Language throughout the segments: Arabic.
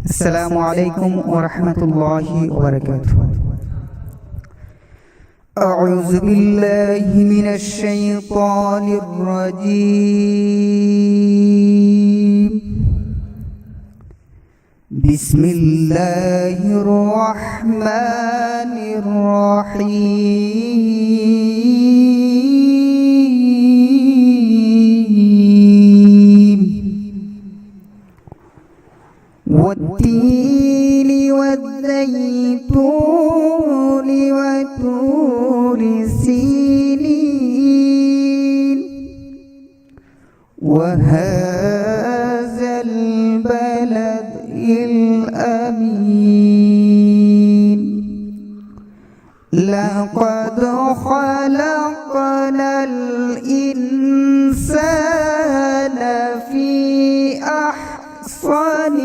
السلام عليكم ورحمة الله وبركاته. أعوذ بالله من الشيطان الرجيم. بسم الله الرحمن الرحيم. والتين والزيتون وطور سينين وهذا البلد الأمين. لقد خلقنا الإنسان في أحسن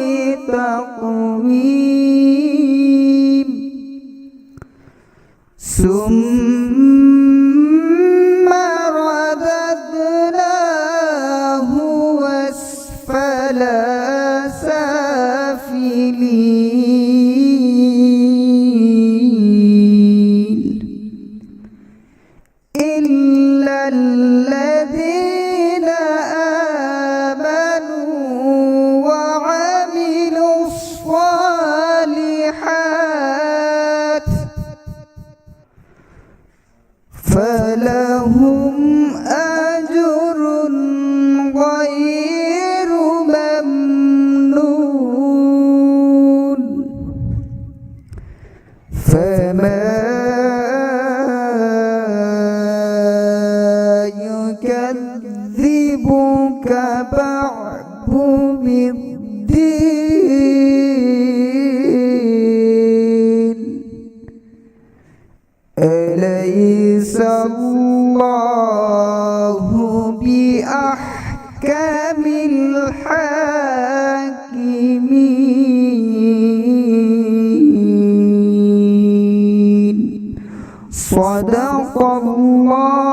تقويم ثم رددناه أسفل سافلين إلا الذين آمنوا وعملوا الصالحات فلهم أجر غير ممنون. فما يكذبك بعد بالدين. أليس الله بأحكم الحاكمين. صدق الله